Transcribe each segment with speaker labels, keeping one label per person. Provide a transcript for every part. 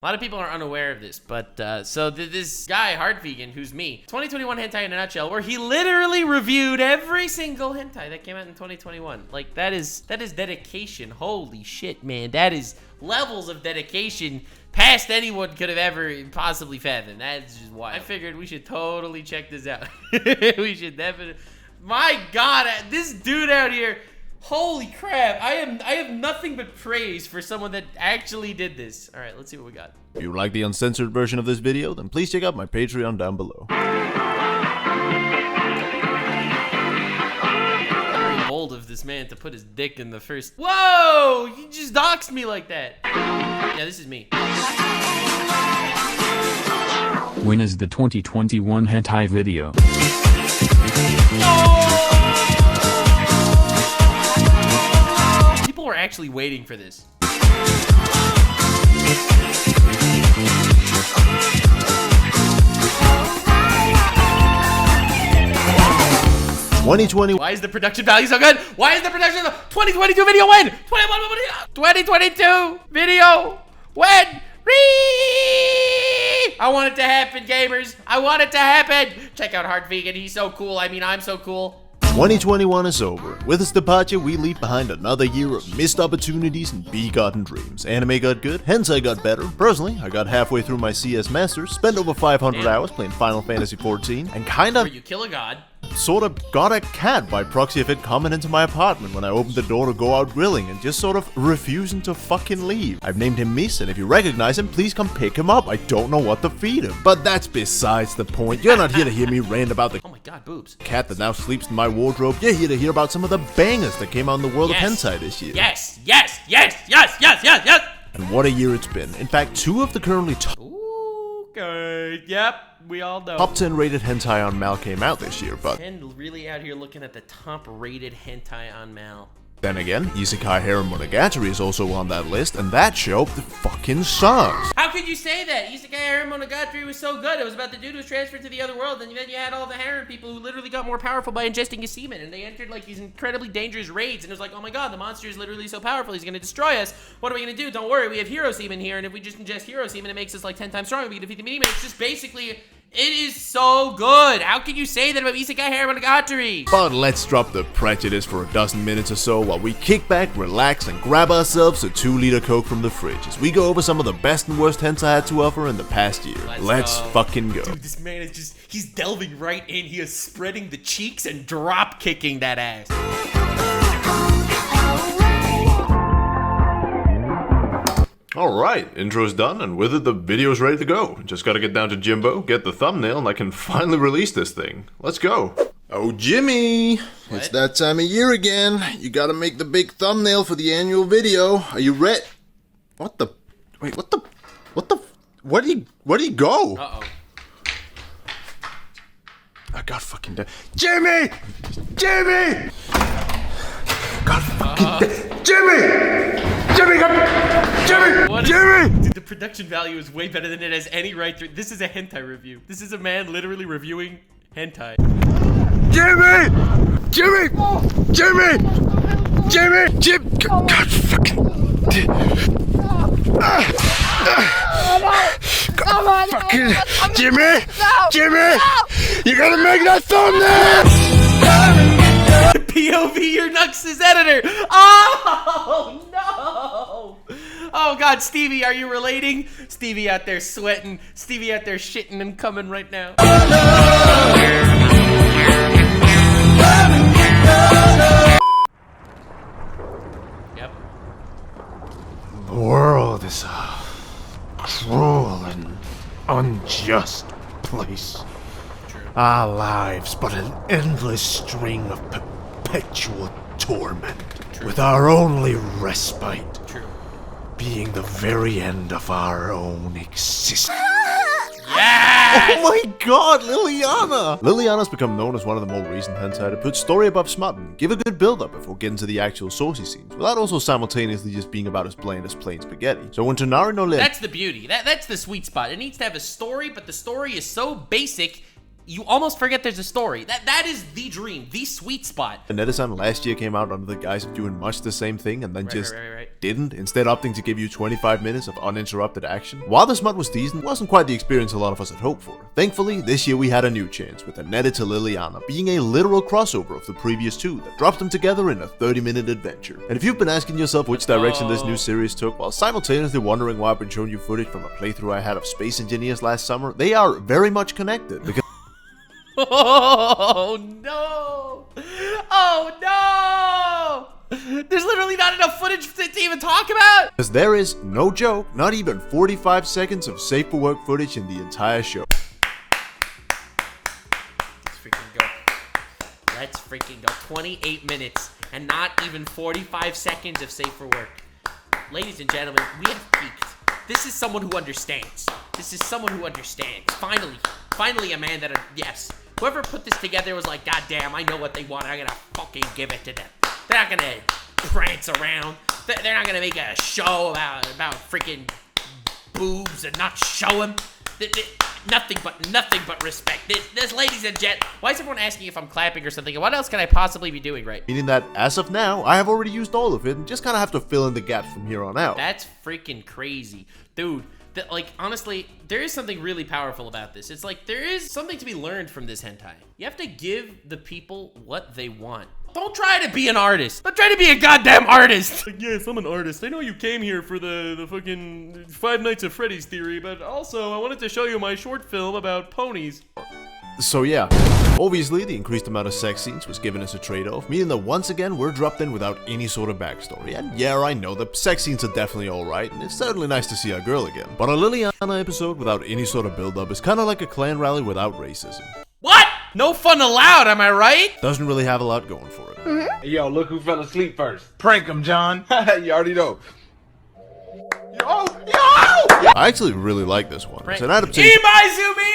Speaker 1: A lot of people are unaware of this, but this guy, Hard Vegan, who's me, 2021 hentai in a nutshell, where he literally reviewed every single hentai that came out in 2021. Like, that is dedication. Holy shit, man. That is levels of dedication past anyone could have ever possibly fathomed. That's just wild. I figured we should totally check this out. We should definitely. My God, this dude out here. Holy crap, I have nothing but praise for someone that actually did this. All right, let's see what we got.
Speaker 2: If you would like the uncensored version of this video, then please check out my Patreon down below.
Speaker 1: Very bold of this man to put his dick in the first. Whoa, you just doxed me like that. Yeah, this is me.
Speaker 3: When is the 2021 hentai video?
Speaker 1: People were actually waiting for this.
Speaker 2: 2020.
Speaker 1: Why is the production value so good? Why is the production 2022 video when? 2022 video when? I want it to happen, gamers. I want it to happen. Check out Hard Vegan. He's so cool. I mean, I'm so cool.
Speaker 2: 2021 is over. With its departure, we leave behind another year of missed opportunities and begotten dreams. Anime got good, hentai got better. Personally, I got halfway through my CS Masters, spent over 500 hours playing Final Fantasy XIV, and kinda
Speaker 1: Where you kill a god.
Speaker 2: sort of got a cat by proxy of it coming into my apartment when I opened the door to go out grilling and just sort of refusing to fucking leave. I've named him Miss, and if you recognize him, please come pick him up. I don't know what to feed him. But that's besides the point. You're not here to hear me rant about the
Speaker 1: Oh my god, boobs.
Speaker 2: cat that now sleeps in my wardrobe. You're here to hear about some of the bangers that came out in the world of hentai this year.
Speaker 1: Yes, yes, yes, yes, yes, yes, yes.
Speaker 2: And what a year it's been. In fact, two of the currently
Speaker 1: Okay, yep, we all know.
Speaker 2: top 10 rated hentai on Mal came out this year, but
Speaker 1: And really out here looking at the top rated hentai on Mal.
Speaker 2: then again, Isekai Harem Monogatari is also on that list, and that show fucking sucks.
Speaker 1: How could you say that? Isekai Harem Monogatari was so good. It was about the dude who was transferred to the other world, and then you had all the harem people who literally got more powerful by ingesting his semen, and they entered like these incredibly dangerous raids, and it was like, oh my god, the monster is literally so powerful, he's gonna destroy us. What are we gonna do? Don't worry, we have hero semen here, and if we just ingest hero semen, it makes us like 10 times stronger. We can defeat the demon. It's just basically, it is so good. How can you say that about Isekai Harem Monogatari?
Speaker 2: But let's drop the prejudice for a dozen minutes or so while we kick back, relax, and grab ourselves a 2-liter Coke from the fridge as we go over some of the best and worst hentai had to offer in the past year. Let's fucking go.
Speaker 1: Dude, this man is just, he's delving right in. He is spreading the cheeks and drop kicking that ass.
Speaker 2: Alright, intro's done, and with it the video's ready to go. Just gotta get down to Jimbo, get the thumbnail, and I can finally release this thing. Let's go. Oh, Jimmy! It's that time of year again. You gotta make the big thumbnail for the annual video. Are you ready? What the? Wait, what the? Where'd he go?
Speaker 1: Uh-oh.
Speaker 2: I got fucking dead. Jimmy! Jimmy! God fucking dead. Jimmy! Jimmy! Jimmy!
Speaker 1: Dude, the production value is way better than it has any right to. This is a hentai review. This is a man literally reviewing hentai.
Speaker 2: Jimmy! Jimmy! Jimmy! Jimmy! Jim! God fucking. God fucking. Jimmy! Jimmy! You gotta make that thumbnail!
Speaker 1: POV your Nux's editor. Oh no! Oh god, Stevie, are you relating? Stevie out there sweating. Stevie out there shitting and coming right now. Yep.
Speaker 2: The world is a cruel and unjust place.
Speaker 1: True.
Speaker 2: Our lives but an endless string of perpetual torment.
Speaker 1: True.
Speaker 2: With our only respite
Speaker 1: True.
Speaker 2: being the very end of our own existence.
Speaker 1: Yes!
Speaker 2: Oh my god, Liliana! Liliana's become known as one of the more recent hentai to put story above smut and give a good build-up before getting to the actual saucy scenes, without also simultaneously just being about as plain spaghetti. So when Tonari no Le-
Speaker 1: That's the beauty. That's the sweet spot. It needs to have a story, but the story is so basic, you almost forget there's a story. That is the dream, the sweet spot.
Speaker 2: Netizen last year came out under the guise of doing much the same thing and then
Speaker 1: Right.
Speaker 2: didn't, instead opting to give you 25 minutes of uninterrupted action. While the smut was decent, it wasn't quite the experience a lot of us had hoped for. Thankfully, this year we had a new chance, with Annette to Liliana being a literal crossover of the previous two that dropped them together in a 30-minute adventure. And if you've been asking yourself which direction this new series took, while simultaneously wondering why I've been showing you footage from a playthrough I had of Space Engineers last summer, they are very much connected. Because
Speaker 1: oh no! Oh no! There's literally not enough footage to even talk about!
Speaker 2: Because there is, no joke, not even 45 seconds of safe for work footage in the entire show.
Speaker 1: Let's freaking go. Let's freaking go. 28 minutes and not even 45 seconds of safe for work. Ladies and gentlemen, we have peaked. This is someone who understands. This is someone who understands. Finally a man that, yes. Whoever put this together was like, God damn, I know what they want. I'm gonna fucking give it to them. They're not gonna prance around. They're not gonna make a show about freaking boobs and not show them. Nothing but respect. This, ladies and gents. Why is everyone asking if I'm clapping or something? What else can I possibly be doing right?
Speaker 2: Meaning that, as of now, I have already used all of it and just kind of have to fill in the gaps from here on out.
Speaker 1: That's freaking crazy. Dude, like, honestly, there is something really powerful about this. It's like, there is something to be learned from this hentai. You have to give the people what they want. Don't try to be an artist. Don't try to be a goddamn artist. Like, yes, I'm an artist. I know you came here for the fucking Five Nights at Freddy's theory, but also I wanted to show you my short film about ponies.
Speaker 2: So yeah, obviously the increased amount of sex scenes was given as a trade-off, meaning that once again we're dropped in without any sort of backstory. And yeah, I know the sex scenes are definitely alright, and it's certainly nice to see our girl again. But a Liliana episode without any sort of build-up is kinda like a clan rally without racism.
Speaker 1: What? No fun allowed, am I right?
Speaker 2: Doesn't really have a lot going for it.
Speaker 4: Hey, yo, look who fell asleep first. Prank him, John. You already know. Yo!
Speaker 2: I actually really like this one. It's an adaptation.
Speaker 1: Zoom in!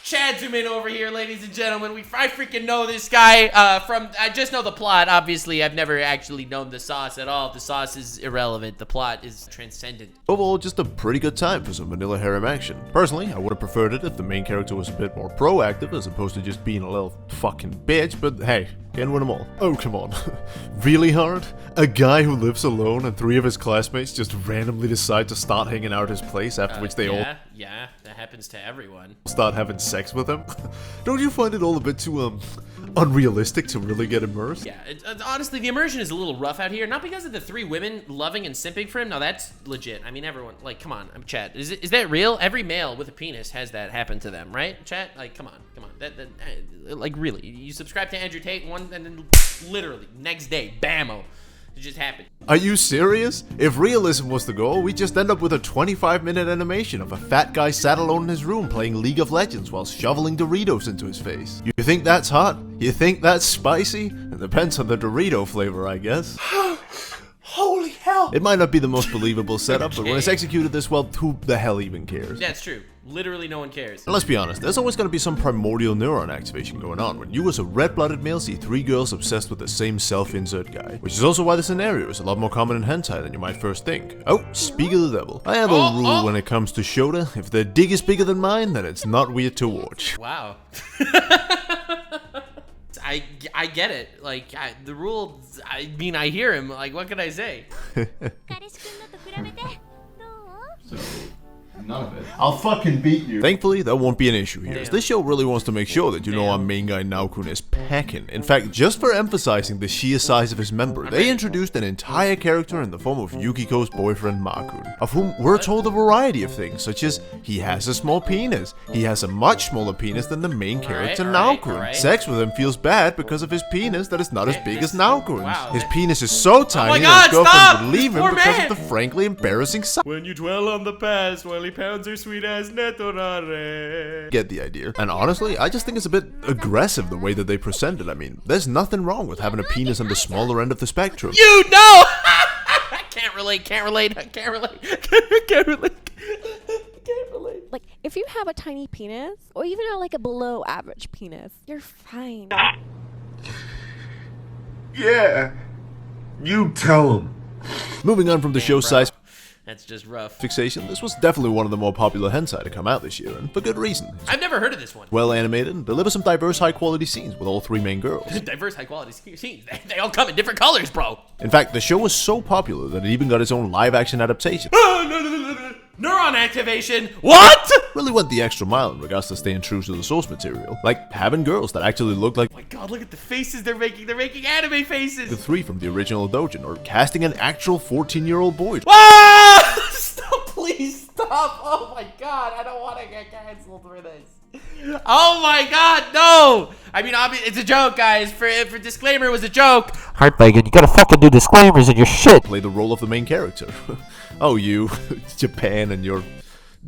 Speaker 1: Chad, zoom in over here, ladies and gentlemen. I freaking know this guy I just know the plot. Obviously, I've never actually known the sauce at all. The sauce is irrelevant. The plot is transcendent.
Speaker 2: Overall, just a pretty good time for some vanilla harem action. Personally, I would have preferred it if the main character was a bit more proactive as opposed to just being a little fucking bitch, but hey, can't win them all. Oh, come on. Really hard? A guy who lives alone and 3 of his classmates just randomly decide to start hanging out at his place, after which they all
Speaker 1: Yeah, that happens to everyone.
Speaker 2: start having sex with him? Don't you find it all a bit too, unrealistic to really get immersed?
Speaker 1: Yeah, honestly, the immersion is a little rough out here. Not because of the 3 women loving and simping for him. No, that's legit. I mean, everyone, like, come on, Chat. Is that real? Every male with a penis has that happen to them, right? Chat, like, come on. Like, really, you subscribe to Andrew Tate and then literally next day, bammo. It just happened.
Speaker 2: Are you serious? If realism was the goal, we'd just end up with a 25-minute animation of a fat guy sat alone in his room playing League of Legends while shoveling Doritos into his face. You think that's hot? You think that's spicy? It depends on the Dorito flavor, I guess.
Speaker 1: Holy hell!
Speaker 2: It might not be the most believable setup, but when it's executed this well, who the hell even cares?
Speaker 1: That's true. Literally no one cares.
Speaker 2: And let's be honest, there's always going to be some primordial neuron activation going on when you as a red-blooded male see 3 girls obsessed with the same self-insert guy. Which is also why the scenario is a lot more common in hentai than you might first think. Oh, speak of the devil. I have a rule when it comes to shota. If their dick is bigger than mine, then it's not weird to watch.
Speaker 1: Wow. I get it. Like, the rule, I mean, I hear him. Like, what can I say?
Speaker 4: None of it.
Speaker 2: I'll fucking beat you. Thankfully, that won't be an issue here, as
Speaker 1: Damn.
Speaker 2: this show really wants to make sure that you know our main guy Naokun is packing. In fact, just for emphasizing the sheer size of his member, they introduced an entire character in the form of Yukiko's boyfriend Makun, of whom we're told a variety of things, such as he has a small penis, he has a much smaller penis than the main character Naokun. Sex with him feels bad because of his penis that is not as big as Naokun's.
Speaker 1: Wow.
Speaker 2: His penis is so tiny
Speaker 1: God,
Speaker 2: that his girlfriend
Speaker 1: stop!
Speaker 2: would leave
Speaker 1: This
Speaker 2: him
Speaker 1: poor
Speaker 2: because
Speaker 1: man!
Speaker 2: of the frankly embarrassing size.
Speaker 1: When you dwell on the past while he pounds her sweet ass netorare.
Speaker 2: Get the idea. And honestly, I just think it's a bit aggressive the way that they present it. I mean, there's nothing wrong with having a penis on the smaller end of the spectrum.
Speaker 1: You know! I can't relate.
Speaker 5: Like, if you have a tiny penis, or even like a below average penis, you're fine.
Speaker 4: Yeah. You tell him.
Speaker 2: Moving on from the show size.
Speaker 1: That's just rough.
Speaker 2: Fixation, this was definitely one of the more popular hentai to come out this year, and for good reason. It's
Speaker 1: I've never heard of this one.
Speaker 2: well animated and delivers some diverse high-quality scenes with all three main girls.
Speaker 1: Diverse, high-quality scenes. They all come in different colors, bro.
Speaker 2: In fact, the show was so popular that it even got its own live-action adaptation.
Speaker 1: Neuron activation. What?
Speaker 2: Really went the extra mile in regards to staying true to the source material, like having girls that actually looked like
Speaker 1: Oh my god, look at the faces they're making. They're making anime faces.
Speaker 2: the three from the original Dojin, or casting an actual 14-year-old boy.
Speaker 1: Ah! Stop, please stop. Oh my god, I don't want to get canceled for this. Oh my god, no! I mean, it's a joke, guys. For disclaimer, it was a joke.
Speaker 6: Heartbreaking, you gotta fucking do disclaimers in your shit.
Speaker 2: Play the role of the main character. Oh, you, Japan and your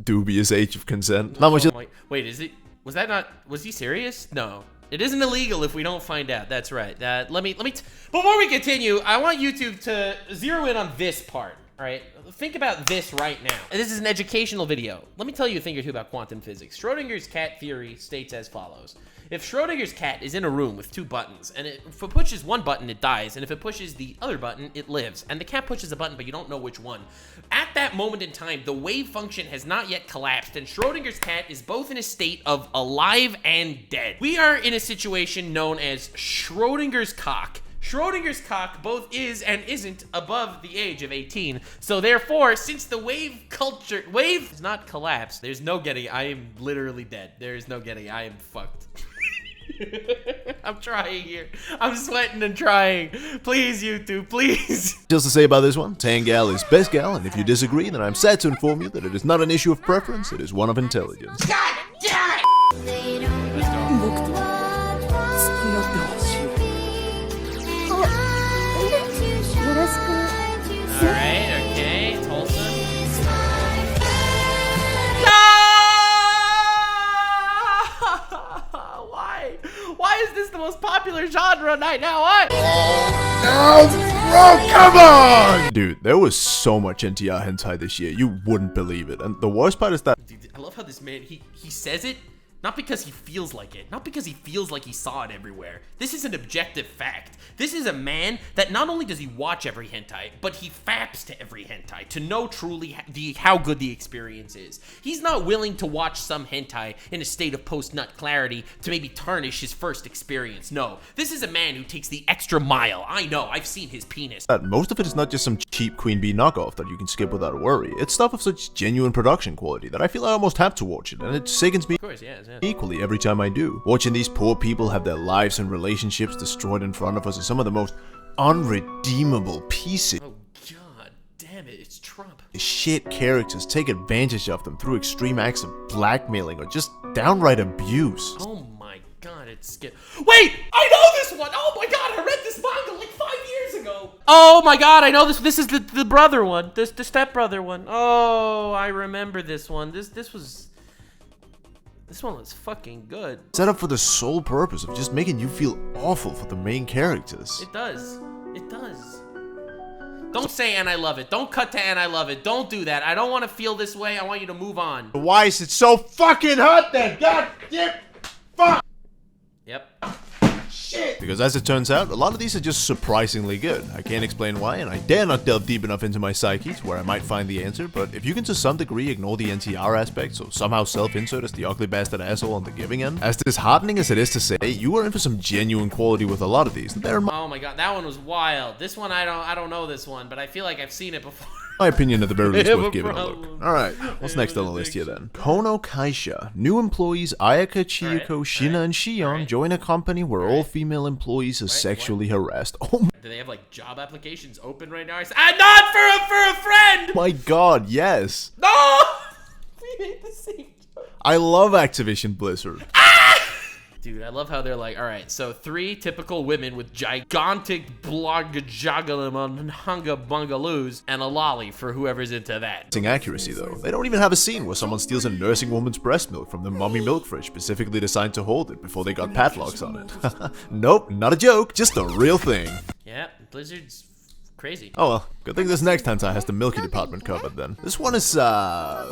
Speaker 2: dubious age of consent. Not much.
Speaker 1: Wait, is it? Was he serious? No. It isn't illegal if we don't find out. That's right. Before we continue, I want YouTube to zero in on this part. All right, think about this right now. This is an educational video. Let me tell you a thing or two about quantum physics. Schrodinger's cat theory states as follows. If Schrodinger's cat is in a room with two buttons, and if it pushes one button, it dies, and if it pushes the other button, it lives, and the cat pushes a button, but you don't know which one. At that moment in time, the wave function has not yet collapsed, and Schrodinger's cat is both in a state of alive and dead. We are in a situation known as Schrodinger's cock. Schrodinger's cock both is and isn't above the age of 18. So therefore, since the wave is not collapsed, there's no getting, I am literally dead. There is no getting, I am fucked. I'm trying here. I'm sweating and trying. Please, YouTube, please.
Speaker 2: Just to say about this one, Tan Gal is best gal, and if you disagree, then I'm sad to inform you that it is not an issue of preference, it is one of intelligence.
Speaker 1: God damn it! Alright, okay, it's wholesome. Why is this the most popular genre right now? What?
Speaker 2: Oh, come on! Dude, there was so much NTR hentai this year, you wouldn't believe it. And the worst part is that
Speaker 1: Dude, I love how this man, he says it, not because he feels like it, not because he feels like he saw it everywhere. This is an objective fact. This is a man that not only does he watch every hentai, but he faps to every hentai to know truly how good the experience is. He's not willing to watch some hentai in a state of post-nut clarity to maybe tarnish his first experience. No, this is a man who takes the extra mile. I know, I've seen his penis.
Speaker 2: most of it is not just some cheap Queen Bee knockoff that you can skip without a worry. It's stuff of such genuine production quality that I feel I almost have to watch it, and it sickens me
Speaker 1: Of course, yeah.
Speaker 2: equally every time I do. Watching these poor people have their lives and relationships destroyed in front of us is some of the most unredeemable pieces.
Speaker 1: Oh god damn it, it's Trump.
Speaker 2: Shit characters take advantage of them through extreme acts of blackmailing or just downright abuse.
Speaker 1: Oh my god, it's skip. Wait, I know this one. Oh my god, I read this manga like 5 years ago. Oh my god, I know this. This is the brother one. The stepbrother one. Oh, I remember this one. This one was fucking good.
Speaker 2: Set up for the sole purpose of just making you feel awful for the main characters.
Speaker 1: It does. It does. Don't say and I love it. Don't cut to and I love it. Don't do that. I don't want to feel this way. I want you to move on.
Speaker 2: Why is it so fucking hot then? God damn fuck!
Speaker 1: Yep.
Speaker 2: Shit! Because as it turns out, a lot of these are just surprisingly good. I can't explain why, and I dare not delve deep enough into my psyche to where I might find the answer, but if you can to some degree ignore the NTR aspects, or somehow self-insert as the ugly bastard asshole on the giving end, as disheartening as it is to say, you are in for some genuine quality with a lot of these.
Speaker 1: Oh my god, that one was wild. This one, I don't know this one, but I feel like I've seen it before.
Speaker 2: My opinion at the very least
Speaker 1: have
Speaker 2: worth
Speaker 1: a
Speaker 2: giving a
Speaker 1: problem.
Speaker 2: look. Alright, what's next on the list here then? Kono Kaisha. New employees Ayaka, Chiyuko, Shina, and Shion join a company where all female employees are sexually harassed. Oh
Speaker 1: Do they have like job applications open right now? Not for a friend!
Speaker 2: my god, yes!
Speaker 1: No! We made the same joke.
Speaker 2: I love Activision Blizzard.
Speaker 1: Dude, I love how they're like, all right, so 3 typical women with gigantic hanga bungalows and a lolly for whoever's into that.
Speaker 2: Accuracy though. They don't even have a scene where someone steals a nursing woman's breast milk from the mommy milk fridge specifically designed to hold it before they got padlocks on it. Nope, not a joke, just a real thing.
Speaker 1: Yeah, Blizzard's crazy.
Speaker 2: Oh well, good thing this next hentai has the milky department covered then. This one is
Speaker 1: Whoa!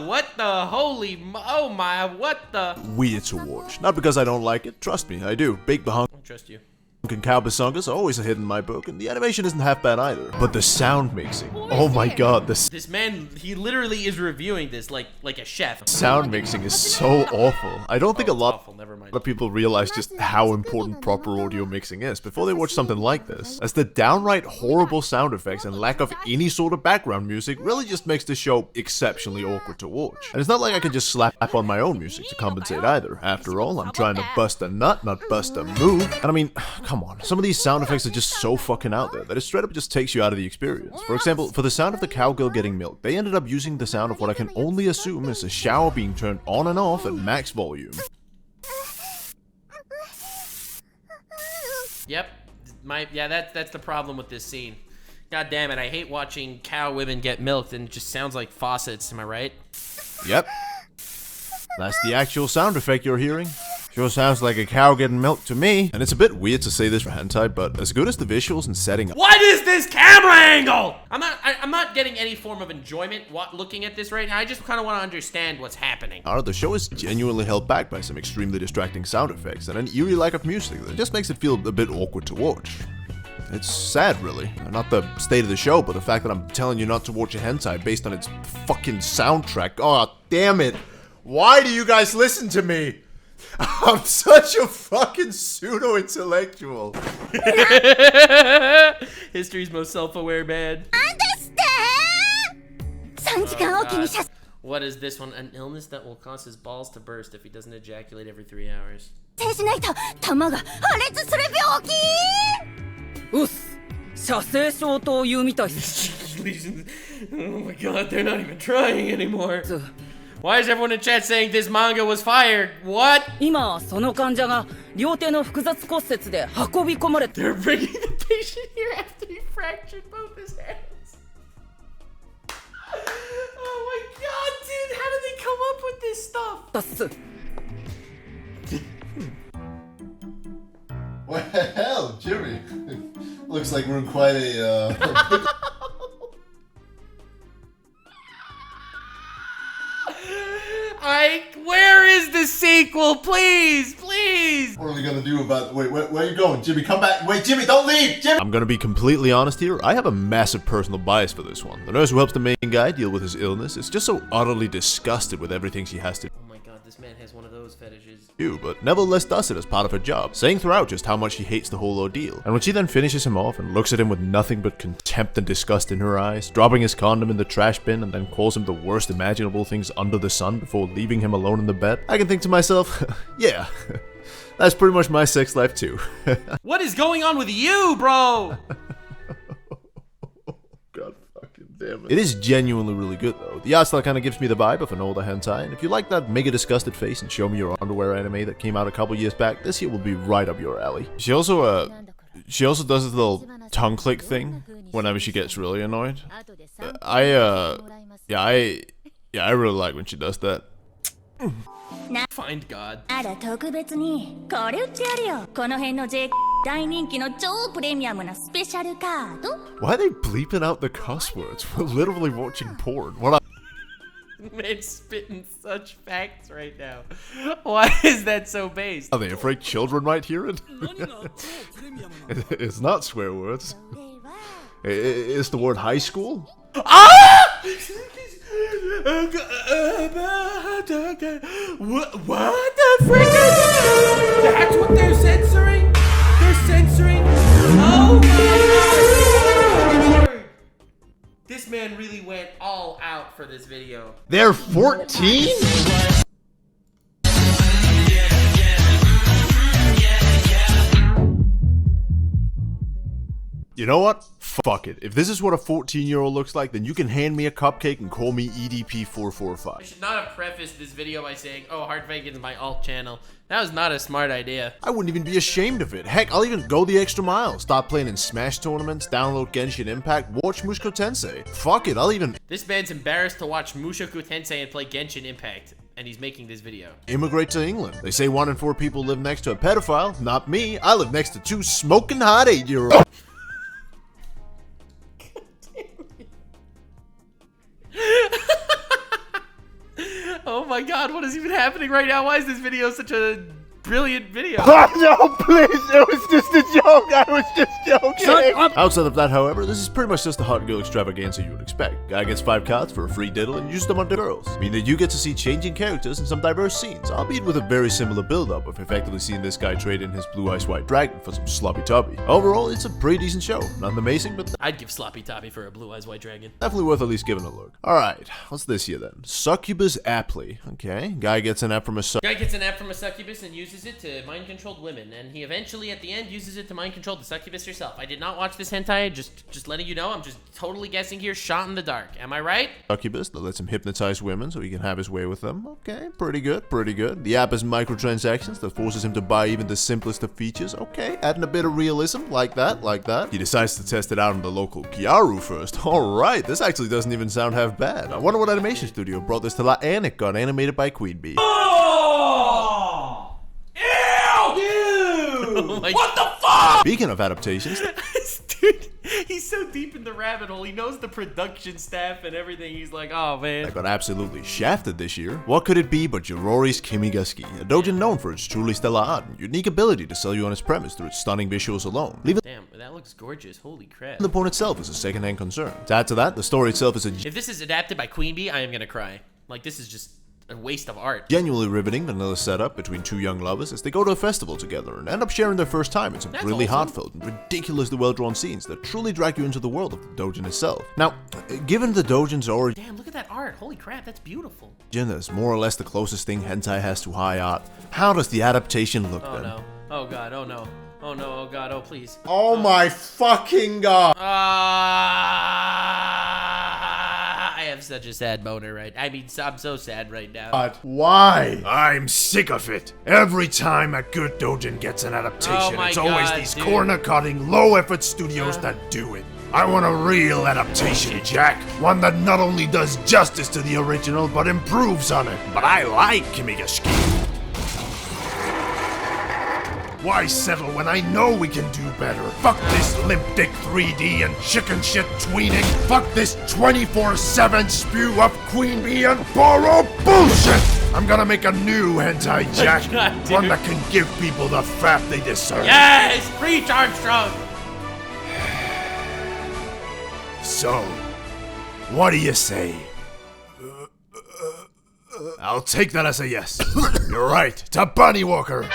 Speaker 1: What the oh my, what the?
Speaker 2: weird to watch. Not because I don't like it, trust me, I do. Big bahong.
Speaker 1: I don't trust you.
Speaker 2: and Cowabungas are always a hit in my book, and the animation isn't half bad either. But the sound mixing, oh my god,
Speaker 1: This man, he literally is reviewing this like a chef.
Speaker 2: sound mixing is so awful. I don't think a lot
Speaker 1: Awful, never mind.
Speaker 2: of people realize just how important proper audio mixing is before they watch something like this, as the downright horrible sound effects and lack of any sort of background music really just makes the show exceptionally awkward to watch. And it's not like I can just slap on my own music to compensate either. After all, I'm trying to bust a nut, not bust a move. And I mean, come on, some of these sound effects are just so fucking out there that it straight up just takes you out of the experience. For example, for the sound of the cowgirl getting milk, they ended up using the sound of what I can only assume is a shower being turned on and off at max volume.
Speaker 1: Yep. That's the problem with this scene. God damn it, I hate watching cow women get milked and it just sounds like faucets, am I right?
Speaker 2: Yep. That's the actual sound effect you're hearing. Sure sounds like a cow getting milked to me. And it's a bit weird to say this for hentai, but as good as the visuals and setting up.
Speaker 1: What is this camera angle? I'm not getting any form of enjoyment looking at this right now. I just kind of want to understand what's happening.
Speaker 2: The show is genuinely held back by some extremely distracting sound effects and an eerie lack of music that just makes it feel a bit awkward to watch. It's sad, really. Not the state of the show, but the fact that I'm telling you not to watch a hentai based on its fucking soundtrack. Oh, damn it. Why do you guys listen to me? I'm such a fucking pseudo-intellectual.
Speaker 1: History's most self-aware man. What is this one? An illness that will cause his balls to burst if he doesn't ejaculate every 3 hours. Oh my god, they're not even trying anymore. Why is everyone in chat saying this manga was fired? What? They're bringing the patient here after he fractured both his hands. Oh my god, dude, how did they come up with this stuff?
Speaker 2: Well, Jimmy. Looks like we're in quite a,
Speaker 1: Where is the sequel? Please, please.
Speaker 2: What are we gonna do about... Wait, where are you going? Jimmy, come back. Wait, Jimmy, don't leave! Jimmy! I'm gonna be completely honest here. I have a massive personal bias for this one. The nurse who helps the main guy deal with his illness is just so utterly disgusted with everything she has to
Speaker 1: Oh my god, this man has one of those fetishes.
Speaker 2: do, but nevertheless does it as part of her job, saying throughout just how much she hates the whole ordeal. And when she then finishes him off and looks at him with nothing but contempt and disgust in her eyes, dropping his condom in the trash bin and then calls him the worst imaginable things under the sun before leaving him alone in the bed, I can think to myself, yeah, that's pretty much my sex life too.
Speaker 1: What is going on with you, bro?
Speaker 2: God fucking damn it. It is genuinely really good though. The art style kind of gives me the vibe of an older hentai, and if you like that mega disgusted face and show me your underwear anime that came out a couple years back, this here will be right up your alley. She also does this little tongue click thing whenever she gets really annoyed. I really like when she does that.
Speaker 1: Find God.
Speaker 2: Why are they bleeping out the cuss words? We're literally watching porn. What?
Speaker 1: Man's spitting such facts right now. Why is that so based?
Speaker 2: Are they afraid children might hear it? It's not swear words. It's the word high school.
Speaker 1: Ah! What the frick is that? That's what they're censoring? They're censoring? Oh my god! This man really went all out for this video.
Speaker 2: They're 14? You know what? Fuck it. If this is what a 14-year-old looks like, then you can hand me a cupcake and call me EDP445.
Speaker 1: I should not have prefaced this video by saying, oh, Heartfake is my alt channel. That was not a smart idea.
Speaker 2: I wouldn't even be ashamed of it. Heck, I'll even go the extra mile. Start playing in Smash tournaments, download Genshin Impact, watch Mushoku Tensei. Fuck it, I'll even
Speaker 1: This man's embarrassed to watch Mushoku Tensei and play Genshin Impact, and he's making this video.
Speaker 2: immigrate to England. They say 1 in 4 people live next to a pedophile. Not me. I live next to 2 smoking hot 8-year-olds.
Speaker 1: Oh my god, what is even happening right now? Why is this video such a brilliant video.
Speaker 4: No, please, it was just a joke. I was just joking.
Speaker 7: Shut up!
Speaker 2: Outside of that, however, this is pretty much just the hot girl extravaganza you would expect. Guy gets 5 cards for a free diddle and uses them on the girls. Meaning that you get to see changing characters and some diverse scenes, albeit with a very similar build-up of effectively seeing this guy trade in his blue ice white dragon for some sloppy toppy. Overall, it's a pretty decent show. Nothing amazing, but
Speaker 1: I'd give sloppy toppy for a blue eyes white dragon.
Speaker 2: definitely worth at least giving a look. Alright, what's this here then? Succubus Aptly. Okay, guy gets an app from a
Speaker 1: Guy gets an app from a succubus and uses it to mind-controlled women, and he eventually, at the end, uses it to mind-control the succubus herself. I did not watch this hentai, just letting you know. I'm just totally guessing here, shot in the dark. Am I right?
Speaker 2: succubus that lets him hypnotize women so he can have his way with them. Okay, pretty good, pretty good. The app has microtransactions that forces him to buy even the simplest of features. Okay, adding a bit of realism, like that, like that. He decides to test it out in the local Kiaru first. Alright, this actually doesn't even sound half bad. I wonder what animation studio brought this to La and it got animated by Queen Bee.
Speaker 1: Oh! Ew! What the fuck?
Speaker 2: Speaking of adaptations,
Speaker 1: Dude, he's so deep in the rabbit hole. He knows the production staff and everything. He's like, oh man.
Speaker 2: that got absolutely shafted this year. What could it be but Jirori's Kimigaski, a doujin known for its truly stellar art and unique ability to sell you on its premise through its stunning visuals alone. Leaving
Speaker 1: Damn, that looks gorgeous. Holy crap.
Speaker 2: the porn itself is a second-hand concern. To add to that, the story itself is a
Speaker 1: If this is adapted by Queen Bee, I am gonna cry. Like, this is just a waste of art.
Speaker 2: genuinely riveting vanilla setup between two young lovers as they go to a festival together and end up sharing their first time in some
Speaker 1: That's
Speaker 2: really
Speaker 1: awesome.
Speaker 2: heartfelt and ridiculously well-drawn scenes that truly drag you into the world of the doujin itself. Now, given the doujin's origin
Speaker 1: Damn, look at that art. Holy crap, that's beautiful.
Speaker 2: is more or less the closest thing hentai has to high art, how does the adaptation look
Speaker 1: Oh
Speaker 2: then?
Speaker 1: no. Oh god, oh no. Oh no, oh god, oh please.
Speaker 2: Oh my fucking god!
Speaker 1: I have such a sad boner I'm so sad right now.
Speaker 2: But why? I'm sick of it. Every time a good doujin gets an adaptation,
Speaker 1: Oh my
Speaker 2: it's always
Speaker 1: God,
Speaker 2: these
Speaker 1: dude.
Speaker 2: corner-cutting, low-effort studios that do it. I want a real adaptation, Jack. One that not only does justice to the original, but improves on it. But I like Kimigaski. Why settle when I know we can do better? Fuck this limp dick 3D and chicken shit tweening. Fuck this 24/7 spew of Queen Bee and Boro bullshit. I'm gonna make a new hentai, Jack.
Speaker 1: God, dude.
Speaker 2: One that can give people the fat they deserve.
Speaker 1: Yes! Preach, Armstrong!
Speaker 2: So, what do you say? I'll take that as a yes. You're right. To Bunny Walker.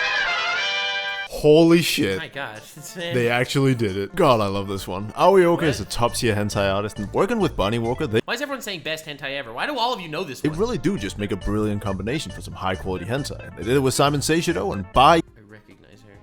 Speaker 2: Holy shit.
Speaker 1: My gosh, this man.
Speaker 2: They actually did it. God, I love this one. Aoyooka is a top-tier hentai artist, and working with Bunny Walker, they
Speaker 1: Why is everyone saying best hentai ever? Why do all of you know this one?
Speaker 2: really do just make a brilliant combination for some high-quality hentai. They did it with Simon Seishido, and by
Speaker 1: I recognize her.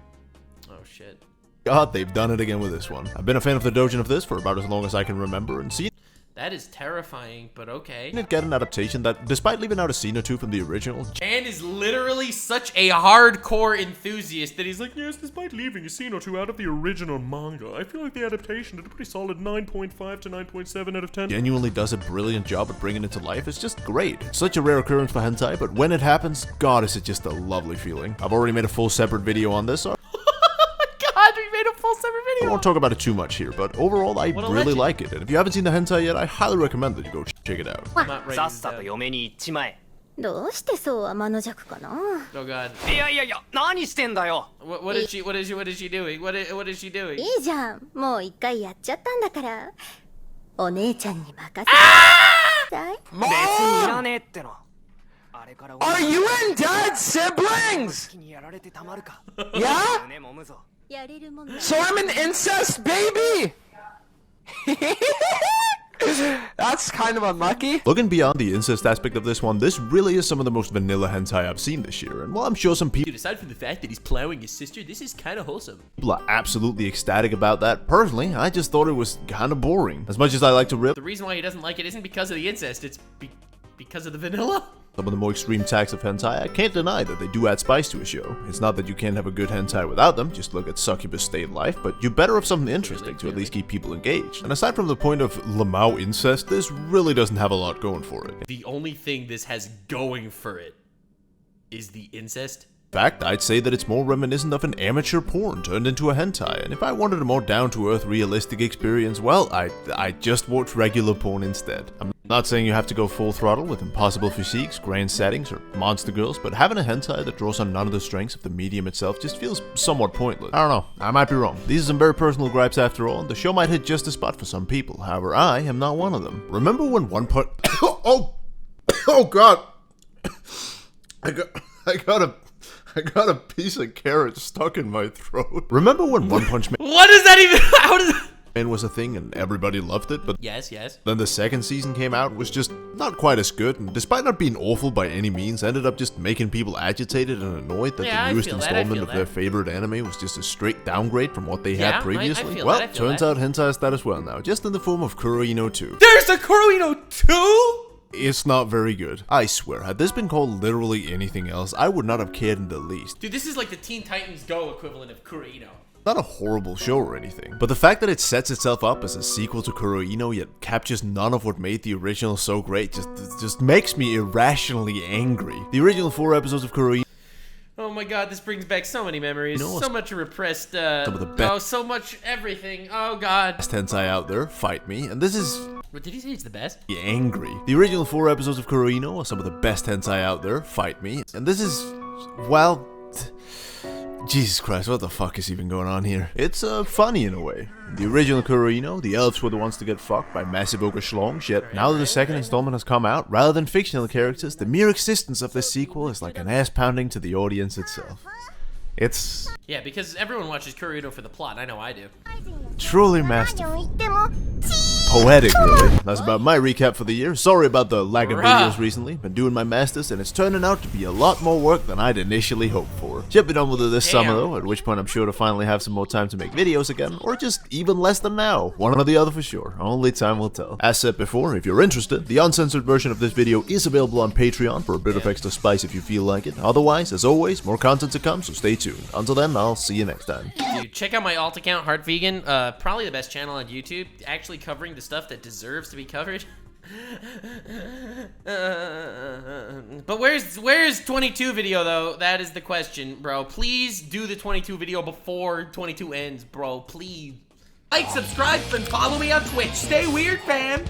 Speaker 1: Oh shit.
Speaker 2: God, they've done it again with this one. I've been a fan of the doujin of this for about as long as I can remember, and seeing
Speaker 1: That is terrifying, but okay.
Speaker 2: it get an adaptation that, despite leaving out a scene or two from the original,
Speaker 1: Man is literally such a hardcore enthusiast that he's like, yes, despite leaving a scene or two out of the original manga, I feel like the adaptation did a pretty solid 9.5 to 9.7 out of 10.
Speaker 2: genuinely does a brilliant job at bringing it to life. It's just great. It's such a rare occurrence for hentai, but when it happens, God, is it just a lovely feeling. I've already made a full separate video on this, so
Speaker 1: God, we made a full separate
Speaker 2: I
Speaker 1: video.
Speaker 2: won't talk about it too much here, but overall, I
Speaker 1: What a
Speaker 2: really
Speaker 1: legend.
Speaker 2: like it. And if you haven't seen the hentai yet, I highly recommend that you go check it out.
Speaker 1: I'm not ready
Speaker 7: さっ
Speaker 1: to
Speaker 7: さと
Speaker 1: die.
Speaker 7: 嫁に行っちまえ。
Speaker 8: どうしてそう天の弱かな。
Speaker 1: Oh god.
Speaker 7: いやいやいや、何してんだよ。
Speaker 1: What is she doing? What is she doing?
Speaker 8: いいじゃん、もう一回やっちゃったんだからお姉ちゃんに任せてください。
Speaker 7: 別にいらねえっての。あれから
Speaker 9: Are you and Dad siblings?
Speaker 7: 気にやられてたまるか。
Speaker 9: Yeah?
Speaker 7: 胸もむぞ。
Speaker 8: やれるもんだ。
Speaker 9: So I'm an incest baby? That's kind of unlucky.
Speaker 2: Looking beyond the incest aspect of this one, this really is some of the most vanilla hentai I've seen this year. And while I'm sure some people
Speaker 1: Dude, aside from the fact that he's plowing his sister, this is kind of wholesome.
Speaker 2: are absolutely ecstatic about that, personally, I just thought it was kind of boring. As much as I like to rip
Speaker 1: The reason why he doesn't like it isn't because of the incest, it's because of the vanilla.
Speaker 2: some of the more extreme tacks of hentai, I can't deny that they do add spice to a show. It's not that you can't have a good hentai without them, just look at Succubus Stay Life, but you better have something interesting to at least keep people engaged. And aside from the point of Lamau incest, this really doesn't have a lot going for it.
Speaker 1: The only thing this has going for it is the incest.
Speaker 2: In fact, I'd say that it's more reminiscent of an amateur porn turned into a hentai, and if I wanted a more down-to-earth, realistic experience, well, I just watch regular porn instead. Not saying you have to go full throttle with impossible physiques, grand settings, or monster girls, but having a hentai that draws on none of the strengths of the medium itself just feels somewhat pointless. I don't know, I might be wrong. These are some very personal gripes after all, and the show might hit just the spot for some people. However, I am not one of them. Remember when One Punch... oh god! I got a piece of carrot stuck in my throat. Remember when One Punch Man...
Speaker 1: What is that even? How does that...
Speaker 2: was a thing and everybody loved it, but
Speaker 1: Yes.
Speaker 2: then the second season came out, was just not quite as good, and despite not being awful by any means, ended up just making people agitated and annoyed that
Speaker 1: Yeah,
Speaker 2: the
Speaker 1: I
Speaker 2: newest
Speaker 1: feel that,
Speaker 2: installment of their favorite anime was just a straight downgrade from what they
Speaker 1: Yeah,
Speaker 2: had previously.
Speaker 1: I feel
Speaker 2: Well,
Speaker 1: that, I feel
Speaker 2: turns
Speaker 1: that.
Speaker 2: out hentai is that as well now, just in the form of Kuroino 2.
Speaker 1: There's a Kuroino 2?
Speaker 2: It's not very good. I swear, had this been called literally anything else, I would not have cared in the least.
Speaker 1: Dude, this is like the Teen Titans Go equivalent of Kuroino.
Speaker 2: Not a horrible show or anything, but the fact that it sets itself up as a sequel to Kuroino yet captures none of what made the original so great just makes me irrationally angry. The original 4 episodes of Kuroino...
Speaker 1: Oh my god, this brings back so many memories.
Speaker 2: You know,
Speaker 1: so much repressed,
Speaker 2: some of the best-
Speaker 1: oh, so much everything. Oh god.
Speaker 2: best hentai out there, fight me, and this is...
Speaker 1: What, did he say it's the best?
Speaker 2: angry. The original 4 episodes of Kuroino are some of the best hentai out there, fight me, and this is... well... Jesus Christ, what the fuck is even going on here? It's funny in a way. In the original Kuroino, the elves were the ones to get fucked by massive ogre schlongs, yet now that the second installment has come out, rather than fictional characters, the mere existence of this sequel is like an ass-pounding to the audience itself. It's
Speaker 1: Yeah, because everyone watches Kuroino for the plot. I know I do.
Speaker 2: truly masterful. Poetic, really. That's about my recap for the year. Sorry about the lack of videos recently. Been doing my masters, and it's turning out to be a lot more work than I'd initially hoped for. Should be done with it this summer, though, at which point I'm sure to finally have some more time to make videos again, or just even less than now. One or the other for sure. Only time will tell. As said before, if you're interested, the uncensored version of this video is available on Patreon for a bit of extra spice if you feel like it. Otherwise, as always, more content to come, so stay tuned. Until then, I'll see you next time.
Speaker 1: Dude, check out my alt account, Heart Vegan. Probably the best channel on YouTube, actually covering the stuff that deserves to be covered. But where's 22 video though? That is the question, bro. Please do the 22 video before 22 ends, bro. Please. Like, subscribe, and follow me on Twitch. Stay weird, fam.